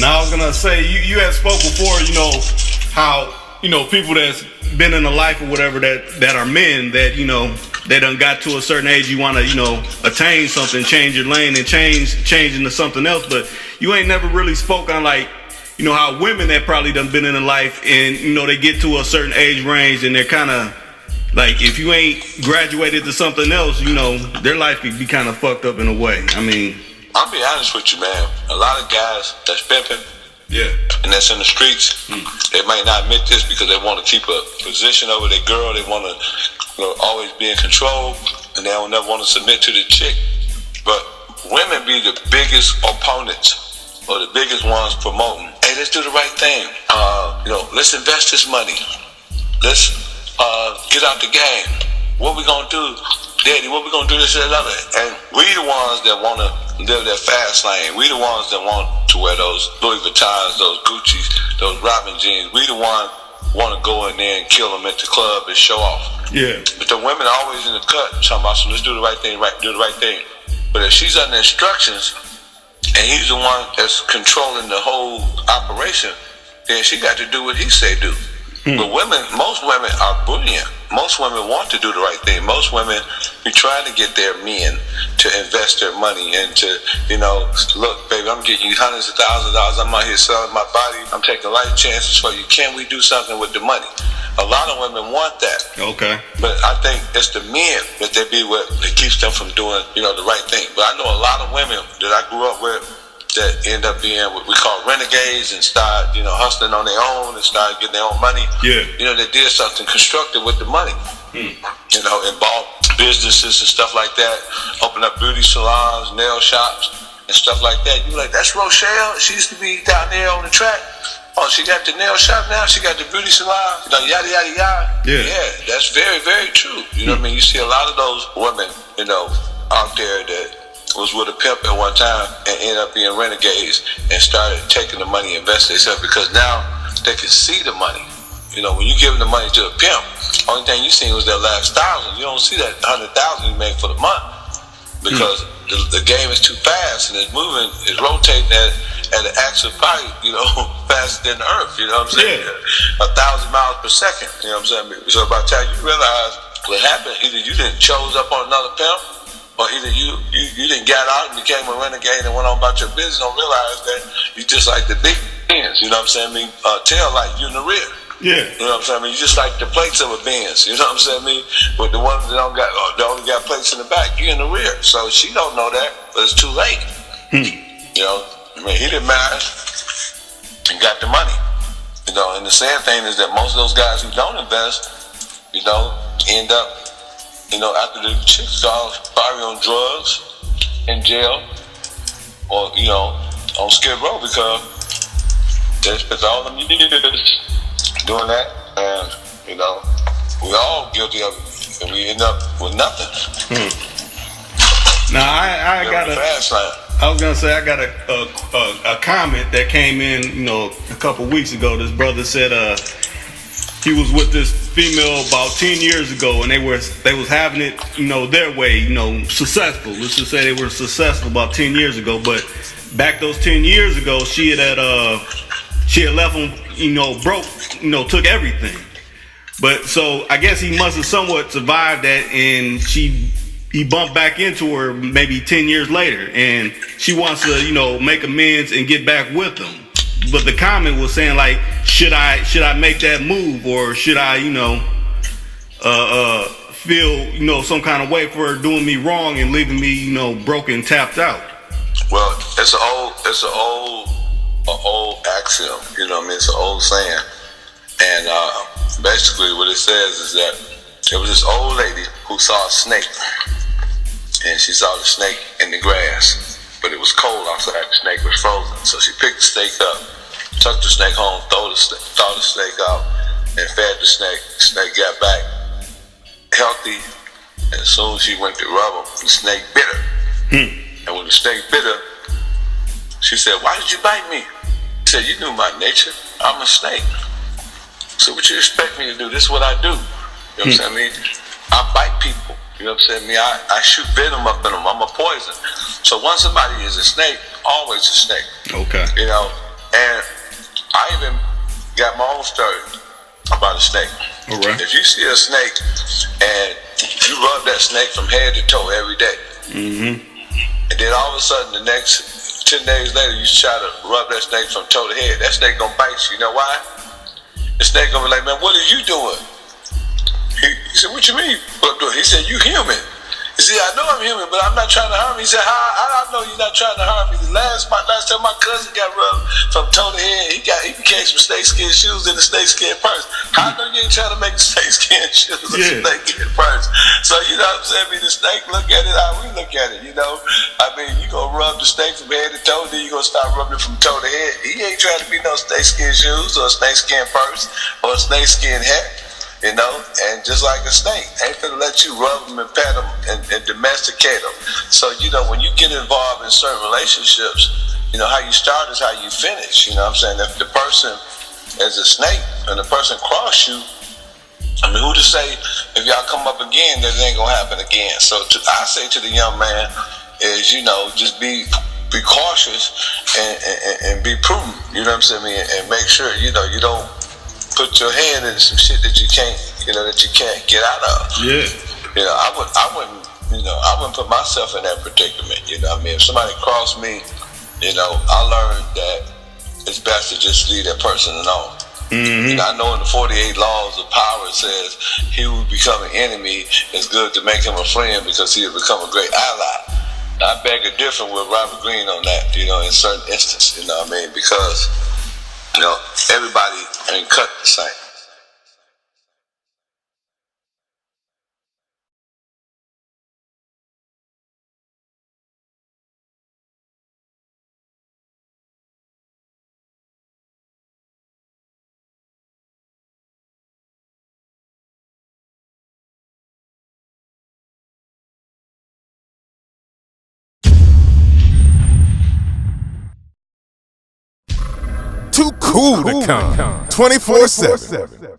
Now I was gonna say you had spoke before, how people that's been in the life or whatever that are men that they done got to a certain age, you want to attain something, change your lane and change into something else, but you ain't never really spoke on like how women that probably done been in the life and they get to a certain age range and they're kind of like, if you ain't graduated to something else, their life could be kind of fucked up in a way. I mean, I'll be honest with you, man. A lot of guys that's pimping, and that's in the streets, they might not admit this because they want to keep a position over their girl. They want to always be in control, and they don't never want to submit to the chick. But women be the biggest opponents or the biggest ones promoting. Hey, let's do the right thing. Let's invest this money. Let's get out the game. What we gonna do, Daddy? What we gonna do this and that other? And we the ones that want to live that fast lane. We the ones that want to wear those Louis Vuittons, those Gucci's, those Robin jeans. We the one want to go in there and kill them at the club and show off. Yeah. But the women are always in the cut talking about, so let's do the right thing, do the right thing. But if she's under instructions and he's the one that's controlling the whole operation, then she got to do what he say do. But most women are brilliant. Most women want to do the right thing. Most women be trying to get their men to invest their money and to, look, baby, I'm getting you hundreds of thousands of dollars. I'm out here selling my body. I'm taking life chances for you. Can we do something with the money? A lot of women want that. Okay. But I think it's the men that they be with that keeps them from doing, the right thing. But I know a lot of women that I grew up with that end up being what we call renegades and start, hustling on their own and start getting their own money. Yeah. They did something constructive with the money. And bought businesses and stuff like that, opened up beauty salons, nail shops, and stuff like that. You like, that's Rochelle? She used to be down there on the track. Oh, she got the nail shop now? She got the beauty salon? Yada, yada, yada. Yeah, that's very, very true. What I mean? You see a lot of those women, out there that was with a pimp at one time and ended up being renegades and started taking the money and investing themselves because now they can see the money. When you give the money to a pimp, only thing you seen was that last $1,000. You don't see that $100,000 you made for the month because the game is too fast and it's moving, it's rotating at an axis probably, faster than the earth. You know what I'm saying? Yeah. 1,000 miles per second. You know what I'm saying? So by the time you realize what happened, either you didn't chose up on another pimp, or either you didn't get out and became a renegade and went on about your business, don't realize that you just like the big Benz, tail light, you in the rear. Yeah. You know what I'm saying? You just like the plates of a Benz, you know what I'm saying? But the ones that they only got plates in the back, you in the rear. So she don't know that, but it's too late. He didn't marry and got the money. And the sad thing is that most of those guys who don't invest, end up after the chicks are probably on drugs, in jail, or, on Skid Row because they spent all them years doing that, and, we all guilty of it, and we end up with nothing. Now, I got a comment that came in, a couple weeks ago. This brother said, he was with this female about 10 years ago, and they was having it, their way, successful. Let's just say they were successful about 10 years ago. But back those 10 years ago, she had left him, broke, took everything. But so I guess he must have somewhat survived that, and he bumped back into her maybe 10 years later, and she wants to, make amends and get back with him. But the comment was saying like, should I make that move, or should I, feel, some kind of way for her doing me wrong and leaving me, broken, tapped out? Well, it's an old axiom, it's an old saying, and basically what it says is that there was this old lady who saw a snake, and she saw the snake in the grass, but it was cold outside. The snake was frozen, so she picked the snake up, took the snake home, threw the snake out, and fed the snake. The snake got back healthy, and as soon as she went to rub him, the snake bit her. And when the snake bit her, she said, "Why did you bite me?" He said, "You knew my nature. I'm a snake. So what you expect me to do? This is what I do." You know what I'm saying? I bite people. You know what I'm saying? I shoot venom up in them. I'm a poison. So once somebody is a snake, always a snake. Okay. I even got my own story about a snake. All right. If you see a snake and you rub that snake from head to toe every day, and then all of a sudden the next 10 days later you try to rub that snake from toe to head, that snake gonna bite you. You know why? The snake gonna be like, man, what are you doing? He said, what you mean? What I'm doing? He said, you human. You see, I know I'm human, but I'm not trying to harm you. He said, how I know you're not trying to harm me? The last time my cousin got rubbed from toe to head, he became some snakeskin shoes in the snakeskin purse. How I know you ain't trying to make snakeskin shoes in the snakeskin purse? So, you know what I'm saying? I mean, the snake look at it how we look at it, you know? I mean, you gonna rub the snake from head to toe, then you gonna start rubbing it from toe to head. He ain't trying to be no snakeskin shoes or a snakeskin purse or a snakeskin hat. You know, and just like a snake, ain't gonna let you rub them and pat them and domesticate them. So, you know, when you get involved in certain relationships, you know, how you start is how you finish. You know what I'm saying? If the person is a snake and the person cross you, I mean, who to say if y'all come up again that it ain't gonna happen again? So I say to the young man is, you know, just be cautious and be prudent. You know what I'm saying? And make sure, you know, you don't put your hand in some shit that you can't get out of. Yeah. You know, I wouldn't put myself in that predicament. You know what I mean? If somebody crossed me, you know, I learned that it's best to just leave that person alone. You know, I know in the 48 laws of power it says he who become an enemy is good to make him a friend because he will become a great ally. I beg a different with Robert Greene on that, you know, in certain instances, you know what I mean? Because, you know, everybody ain't cut the same. Too cool to come 24/7.